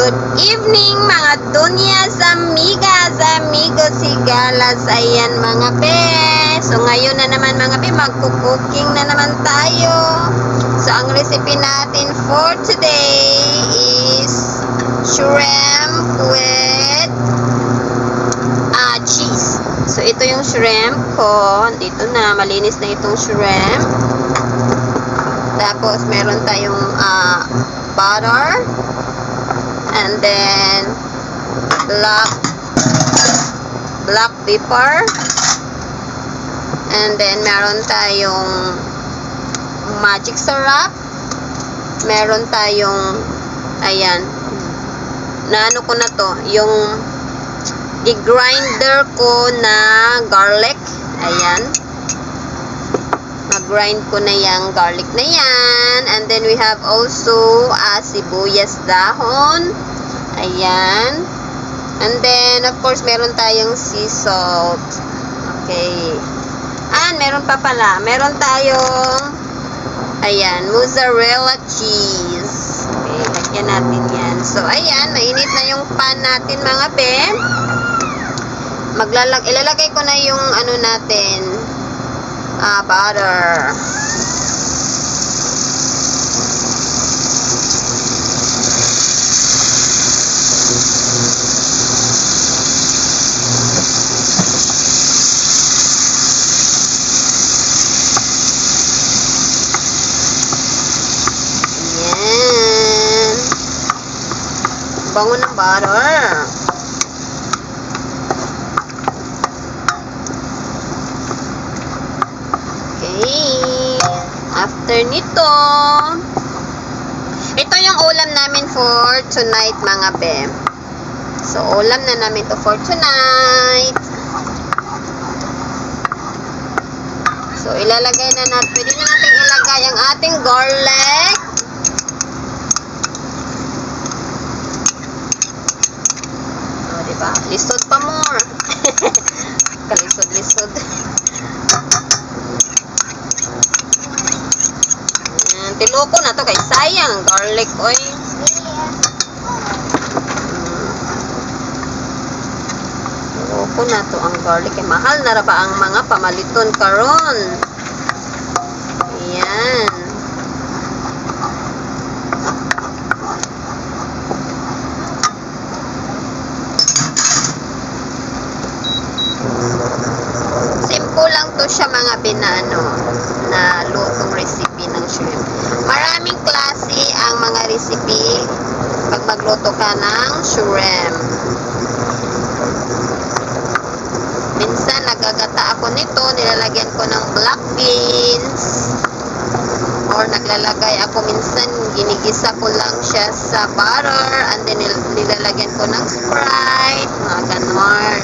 Good evening mga dunyas, amigas, amigos, sigalas. Ayan mga pe. So ngayon na naman mga pe, magkukuking na naman tayo. So ang recipe natin for today is shrimp with cheese. So ito yung shrimp ko. Dito na, malinis na itong shrimp. Tapos meron tayong butter. And then black pepper, and then meron tayong magic syrup, meron tayong ayan, na ano ko na to, yung i-grinder ko na garlic. Ayan, mag-grind ko na yung garlic na yan. And then we have also sibuyas dahon. Ayan. And then of course meron tayong sea salt. Okay. And meron pa pala, meron tayong ayan, mozzarella cheese. Okay, lagyan natin yan. So ayan, mainit na yung pan natin mga be. Ilalagay ko na yung ano natin, butter. Ayan. Bango ng butter. After nito, ito yung ulam namin for tonight mga be. So ulam na namin to for tonight. So ilalagay na natin, pwede na natin ilagay ang ating garlic. O diba, lisod pa more. Kalisod-lisod. Tiloko na to kay sayang garlic oy. Tiloko na to ang garlic kay mahal na ra ba ang mga pamaliton karon. Ayan. Simple lang to siya mga binano na lutong recipe ng shrimp. Maraming klase ang mga recipe pag magluto ka ng shrimp. Minsan nagagata ako nito, nilalagyan ko ng black beans, or naglalagay ako minsan, ginigisa ko lang siya sa butter, and then nilalagyan ko ng Sprite, mga ganon.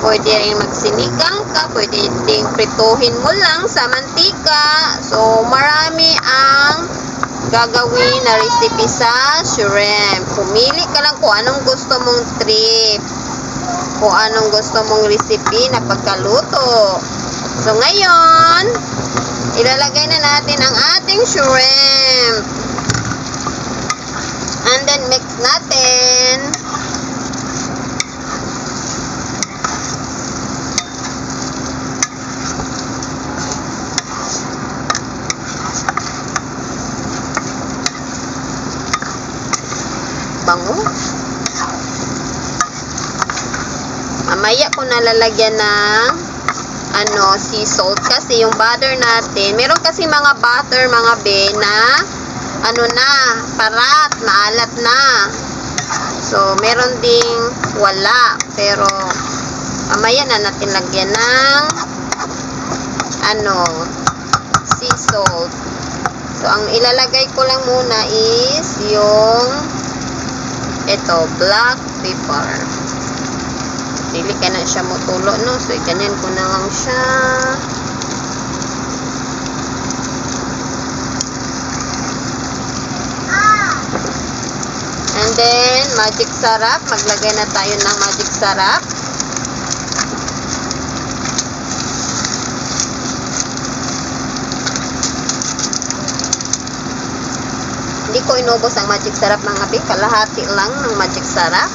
Pwede rin magsinigang ka, pwede ding prituhin mo lang sa mantika. So, marami ang gagawin na recipe sa shrimp. Pumili ka lang kung anong gusto mong trip, kung anong gusto mong recipe na pagkaluto. So, ngayon, ilalagay na natin ang ating shrimp. And then, mix natin. Bango. Mamaya ko nalalagyan ng sea salt kasi yung butter natin, meron kasi mga butter mga be na parat, maalat na. So meron ding wala, pero mamaya na natin lagyan ng sea salt. So ang ilalagay ko lang muna is yung ito, black pepper. Dili ka na siya mutulo, no? So, ganyan ko na lang siya. And then, magic syrup. Maglagay na tayo ng magic syrup. Hindi ko ko inubos ang magic sarap mga be. Kalahati lang ng magic sarap.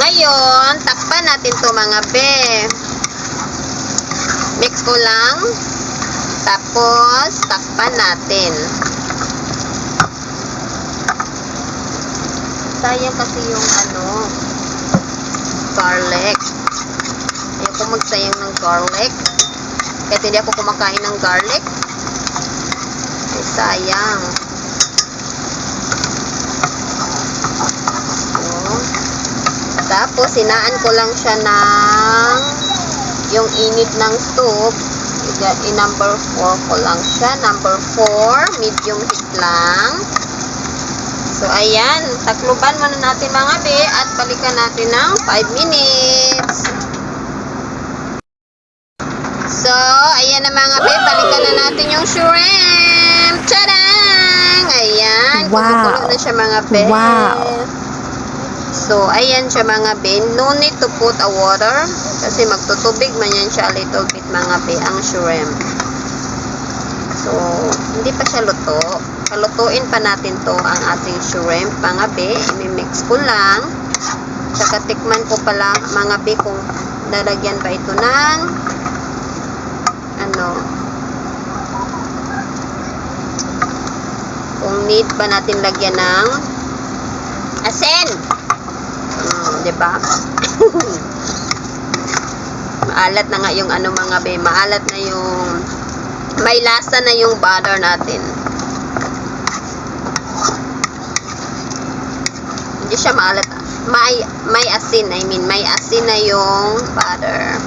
Ngayon, takpan natin to mga be. Mix ko lang. Tapos, takpan natin. Sayang kasi yung garlic. Ayoko magsayang ng garlic. Kahit hindi ako kumakain ng garlic. Ay, sayang. Tapos, sinaan ko lang siya ng yung init ng stove. I-number 4 ko lang siya. Number 4, medium heat lang. So, ayan. Takluban muna natin mga be at balikan natin ng 5 minutes. So, ayan na mga be. Balikan na natin yung shrimp. Tadang! Ayan. Wow. Kumukulo na siya mga be. Wow. So, ayan siya mga be. No need to put a water. Kasi magtutubig man yan siya a little bit mga be ang shrimp. So, hindi pa siya luto. Kalutuin pa natin to ang ating shrimp mga be. I-mix ko lang. Tsaka tikman ko pala mga be kung lalagyan ba ito ng kung need ba natin lagyan ng asin. Diba? Maalat na nga yung mga be. Maalat na yung may lasa na yung butter natin. Hindi siya maalat. May asin. May asin na yung butter.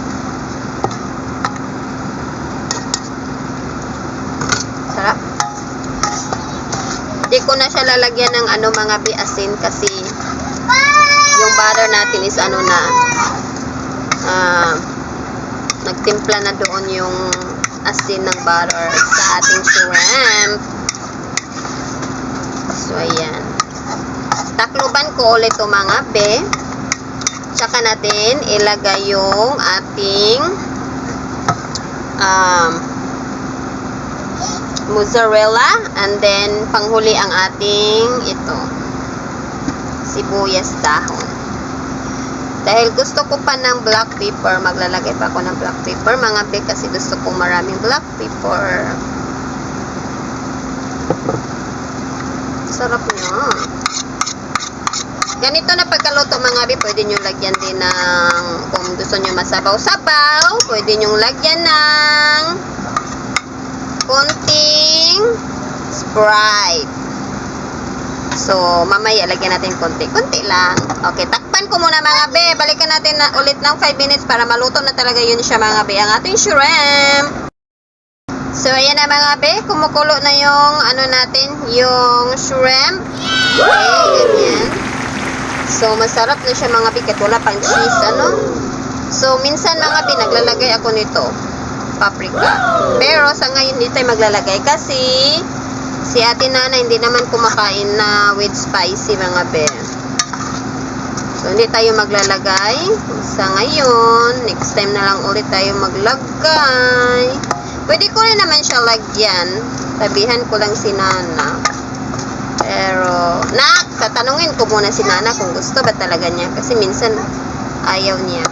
Sarap. Hindi ko na siya lalagyan ng mga be asin kasi yung butter natin is nagtimpla na doon yung asin ng butter sa ating shrimp. So, ayan. Takluban ko ulit ito mga be. Tsaka natin ilagay yung ating mozzarella and then panghuli ang ating sibuyas dahon. Dahil gusto ko pa ng black pepper, maglalagay pa ako ng black pepper mga be kasi gusto ko maraming black pepper. Sarap niya. Ganito na pagkaluto mga be, pwede nyo lagyan din ng, kung gusto nyo masabaw-sabaw, pwede nyo lagyan ng konting Sprite. So, mamaya lagyan natin konti-konti lang. Okay, takpan ko muna mga be. Balikan natin ulit ng 5 minutes para maluto na talaga yun siya mga be, ang ating shrimp. So, ayan na mga be. Kumukulo na yung natin, yung shrimp. Okay, ganyan. So, masarap na siya mga be. Kahit wala pang cheese, So, minsan mga be, naglalagay ako nito. Paprika. Pero, sa ngayon, hindi tayo maglalagay kasi si Ate Nana hindi naman kumakain na with spicy mga be. So, hindi tayo maglalagay sa ngayon. Next time na lang ulit tayo maglagay. Pwede ko rin naman siya lagyan. Sabihan ko lang si Nana. Pero, tatanungin ko muna si Nana kung gusto ba talaga niya. Kasi minsan, ayaw niya.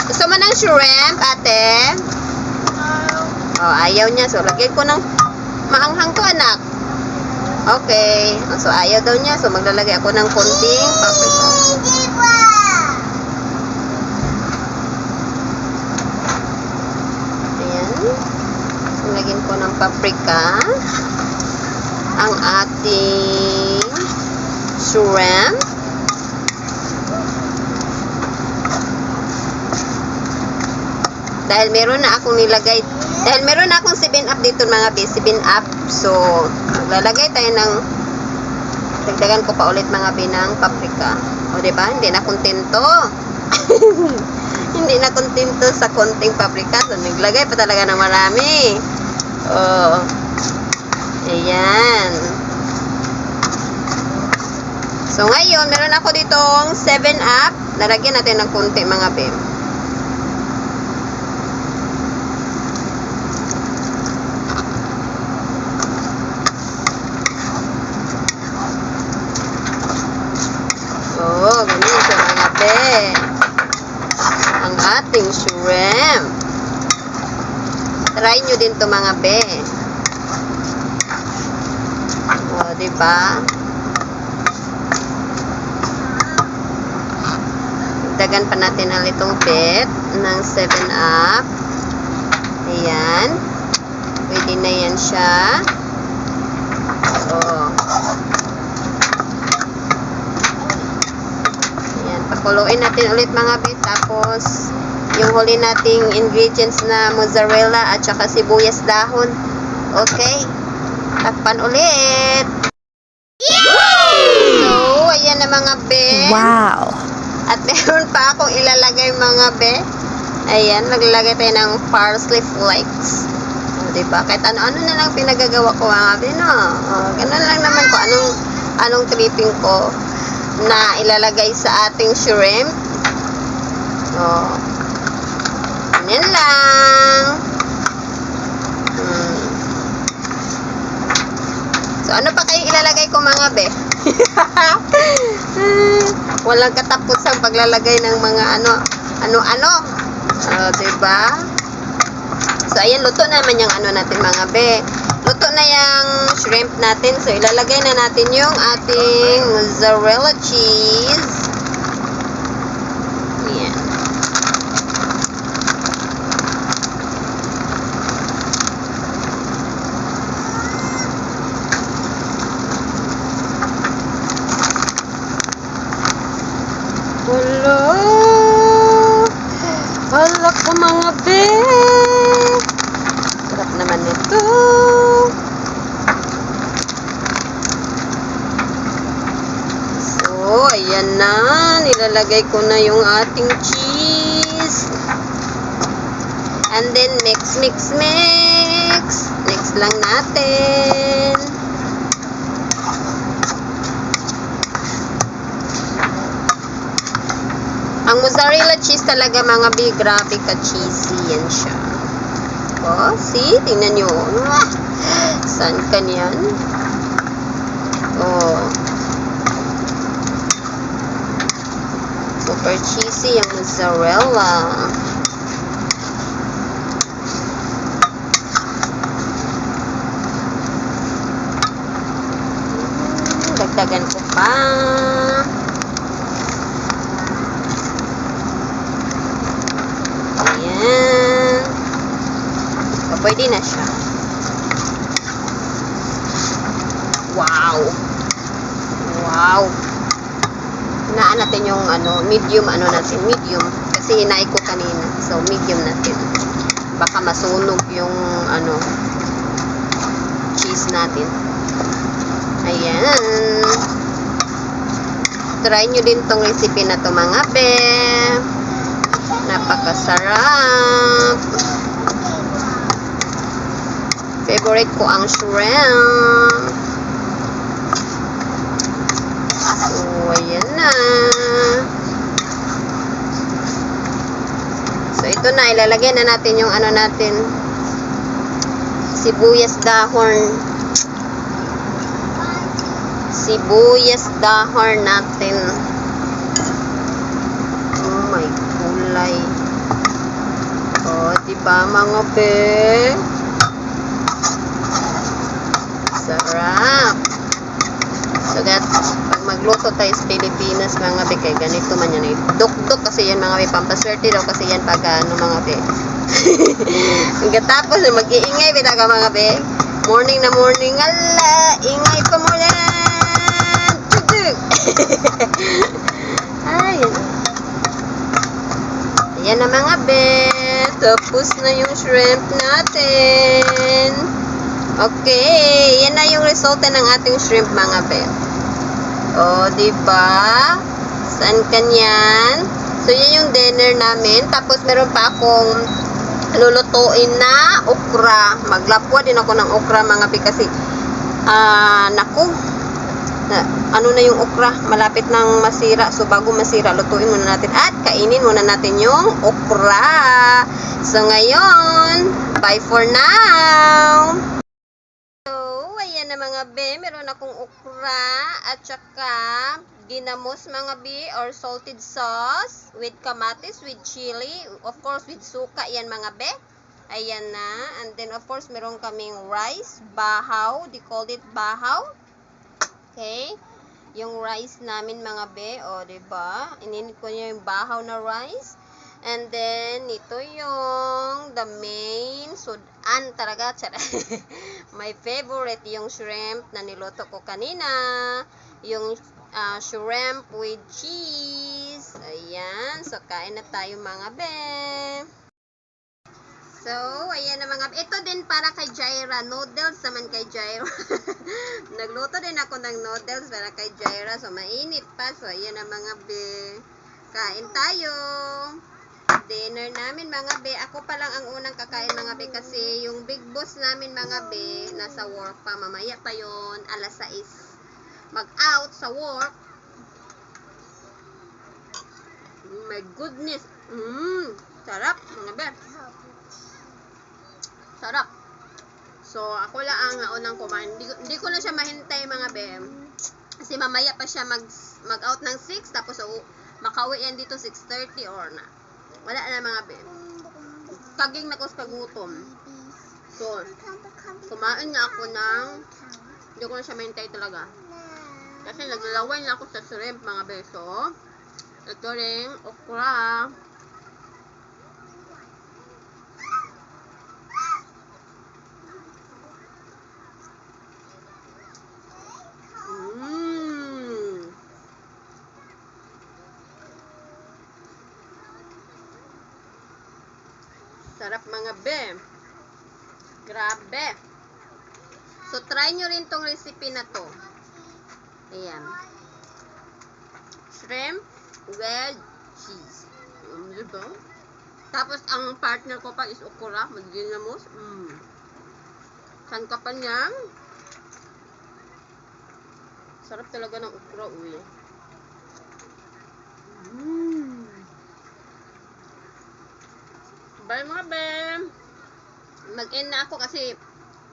Gusto mo ng shrimp, ate? Oh, ayaw niya. So, lagyan ko ng maanghang to, anak. Okay. So, ayaw daw niya. So, maglalagay ako ng konting paprika. Ayan. So, lagyan ko ng paprika ang ating shrimp. Dahil meron na akong nilagay, dahil meron na akong 7-up dito mga be, 7-up. So, maglalagay tayo ng, dagdagan ko pa ulit mga be ng paprika. O, diba? Hindi na kontento. Hindi na kontento sa konting paprika. So, naglagay pa talaga ng marami. Oh. Ayan. So, ngayon, meron ako ditong 7-up. Lalagyan natin ng konti mga be. Oh, ganyan siya mga be. Ang ating shrimp. Try nyo din to mga be. Oh, diba? Dagan pa natin a little bit ng 7-Up. Ayan. Pwede na yan siya. Oh. Ayan. Pakuluin natin ulit mga bit. Tapos, yung huli nating ingredients na mozzarella at saka sibuyas dahon. Okay. Takpan ulit. So, ayan na mga bit. Wow! At meron pa akong ilalagay mga be. Ayan, maglalagay tayo ng parsley flakes. O, diba? Kahit ano-ano na lang pinagagawa ko mga be, no? O, ganun lang naman ko. Anong tripping ko na ilalagay sa ating shrimp. O, ganyan lang. So, ano pa kayo ilalagay ko mga be? Walang katapusang paglalagay ng mga ano-ano. Diba? So, ayan, luto naman yung ano natin mga be. Luto na yung shrimp natin. So, ilalagay na natin yung ating mozzarella cheese. Ayan. Hala ko mga be. Sarap naman ito. So, ayan na. Nilalagay ko na yung ating cheese. And then, mix. Mix lang natin. Ang mozzarella cheese talaga mga be, grabe ka cheesy yan siya. Oh, see? Tingnan nyo. Saan ka niyan? Oh. Super cheesy yung mozzarella. Dagdagan ko pa. Ayan. So, pwede na siya. Wow. Wow. Hinaan natin yung medium medium. Kasi hinay ko kanina. So, medium natin. Baka masunog yung cheese natin. Ayan. Try nyo din tong recipe na to mga be. Napakasarap. Favorite ko ang shrimp. So, ayan na. So, ito na. Ilalagay na natin yung natin. Sibuyas dahon. Sibuyas dahon natin. Oh my gulay. Oh, diba mga be? Sarap. So that, pag magluto tayo sa Pilipinas mga be, kaya ganito man yan. Duk-duk kasi yan mga be. Pampaswerte daw kasi yan pag mga be. Pagkatapos mag-iingay bitaga mga be. Morning na morning. Ala, ingay pa mo yan. Tudug. Ayan. Ayan na mga be. Tapos na yung shrimp natin. Okay. Yan na yung resulta ng ating shrimp mga be. O, diba? Saan kanyan? So, yan yung dinner namin. Tapos, meron pa akong lulutuin na okra. Maglapwa din ako ng okra mga be kasi naku, ano na yung okra, malapit nang masira. So bago masira, lutuin muna natin at kainin muna natin yung okra. So ngayon, bye for now. So, ayan na mga be, meron akong okra at saka ginamos mga be or salted sauce with kamatis, with chili, of course with suka yan mga be. Ayan na. And then of course meron kaming rice, bahaw, they called it bahaw. Okay? Yung rice namin mga be, o diba? Ininit ko niya yung bahaw na rice. And then, ito yung the main sudan talaga. My favorite, yung shrimp na niluto ko kanina. Yung shrimp with cheese. Ayan. So, kain na tayo mga be. So, ayan na mga, ito din para kay Jaira, noodles naman kay Jaira. Nagluto din ako ng noodles para kay Jaira, so mainit pa. So, ayan na mga be, kain tayo. Dinner namin mga be, ako pa lang ang unang kakain mga be kasi yung big boss namin mga be, nasa work pa, mamaya pa yon, alas 6 mag-out sa work. My goodness, sarap mga be. Sarap. So, ako lang ang unang kumain. Hindi ko na siya mahintay mga be. Kasi mamaya pa siya mag-out ng 6. Tapos makauwi yan dito 6:30 or na. Wala na mga be. Kaging na ko sa kagutom. So, kumain na ako ng, hindi ko na siya mahintay talaga. Kasi naglalaway na ako sa shrimp mga be. So, ito rin, okra. Sarap mga be. Grabe. So, try nyo rin tong recipe na to. Ayan. Shrimp with cheese. Diba? Tapos, ang partner ko pa is okra. Magginamos. San ka pa niya? Sarap talaga ng okra, uy. Bye mga be. Mag-end na ako kasi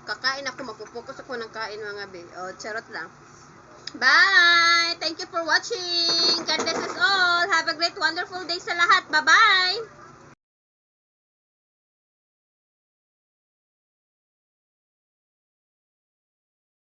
kakain ako, magpo-focus ako ng kain mga be. O, charot lang. Bye! Thank you for watching. God bless us all. Have a great, wonderful day sa lahat. Bye-bye!